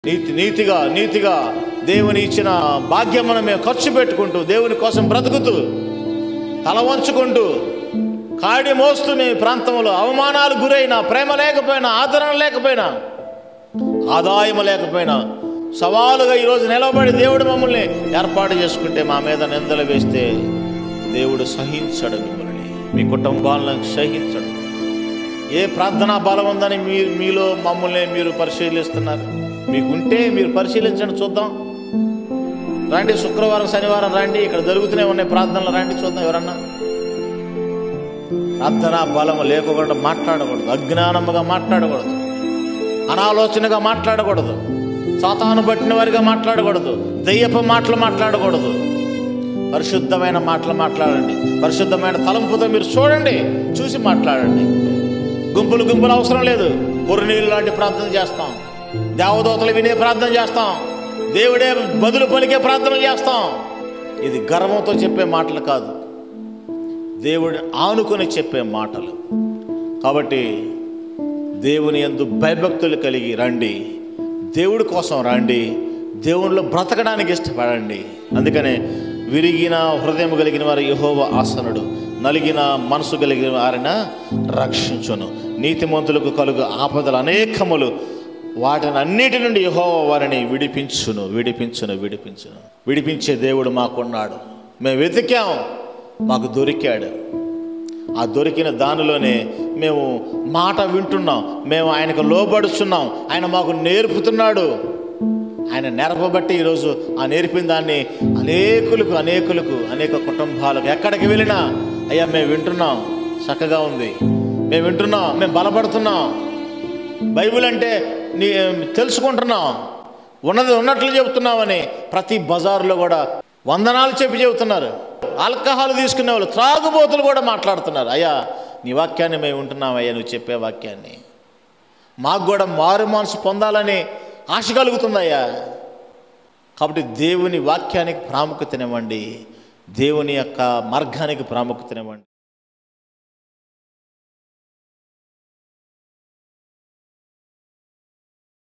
నీతిగా దేవుని ఇచ్చిన భాగ్యమును మేము ఖర్చు పెట్టుకుంటూ దేవుని కోసం బ్రతుకుతూ తల వంచుకుంటూ కాడి మోస్తూ మీ ప్రాంతంలో అవమానాలు గురైనా, ప్రేమ లేకపోయినా, ఆదరణ లేకపోయినా, ఆదాయం లేకపోయినా సవాలుగా ఈరోజు నిలబడి దేవుడు మమ్మల్ని ఏర్పాటు చేసుకుంటే మా మీద నిందలు వేస్తే దేవుడు సహించడు. మిమ్మల్ని మీ కుటుంబాలను సహించడు. ఏ ప్రార్థనా బలం ఉందని మీలో మమ్మల్ని మీరు పరిశీలిస్తున్నారు? మీకుంటే మీరు పరిశీలించండి, చూద్దాం. రండి, శుక్రవారం శనివారం రండి, ఇక్కడ జరుగుతూనే ఉన్నాయి ప్రార్థనలు, రండి చూద్దాం. ఎవరన్నా ప్రార్థనా బలము లేకుండా మాట్లాడకూడదు, అజ్ఞానముగా మాట్లాడకూడదు, అనాలోచనగా మాట్లాడకూడదు, సాతాను పట్టిన వారిగా మాట్లాడకూడదు, దయ్యపు మాటలు మాట్లాడకూడదు. పరిశుద్ధమైన మాటలు మాట్లాడండి. పరిశుద్ధమైన తలంపుతో మీరు చూడండి, చూసి మాట్లాడండి. గుంపులు అవసరం లేదు. నీళ్ళు లాంటి ప్రార్థన చేస్తాం, దేవదూతలు వినే ప్రార్థన చేస్తాం, దేవుడే బదులు పలికే ప్రార్థన చేస్తాం. ఇది గర్వంతో చెప్పే మాటలు కాదు, దేవుడిని ఆనుకొని చెప్పే మాటలు. కాబట్టి దేవుని యందు భయభక్తులు కలిగి రండి, దేవుడి కోసం రండి, దేవునిలో బ్రతకడానికి ఇష్టపడండి. అందుకనే విరిగిన హృదయం కలిగిన వారు యెహోవా ఆసనుడు, నలిగిన మనసు కలిగిన వారిని రక్షించును. నీతిమంతులకు కలుగు ఆపదలు అనేకములు, వాటిని అన్నిటి నుండి యెహోవా వారిని విడిపించును. విడిపించే దేవుడు మాకున్నాడు. మేము వెతికాం, మాకు దొరికాడు. ఆ దొరికిన దానిలోనే మేము మాట వింటున్నాం, మేము ఆయనకు లోబడుచున్నాం, ఆయన మాకు నేర్పుతున్నాడు. ఆయన నేర్పబట్టి ఈరోజు ఆ నేర్పిన దాన్ని అనేక కుటుంబాలకు ఎక్కడికి వెళ్ళినా, అయ్యా మేము వింటున్నాం, చక్కగా ఉంది, మేము వింటున్నాం, మేము బలపడుతున్నాం, బైబిల్ అంటే తెలుసుకుంటున్నాం, ఉన్నది ఉన్నట్లు చెబుతున్నామని ప్రతి బజారులో కూడా వందనాలు చెబుతున్నారు. ఆల్కహాల్ తీసుకునే వాళ్ళు, త్రాగుబోతులు కూడా మాట్లాడుతున్నారు, అయ్యా నీ వాక్యాన్ని మేము వింటున్నాం, అయ్యా నువ్వు చెప్పే వాక్యాన్ని, మాకు కూడా మారు మనసు పొందాలని ఆశ కలుగుతుందయ్యా. కాబట్టి దేవుని వాక్యానికి ప్రాముఖ్యతనివ్వండి, దేవుని యొక్క మార్గానికి ప్రాముఖ్యతనివ్వండి.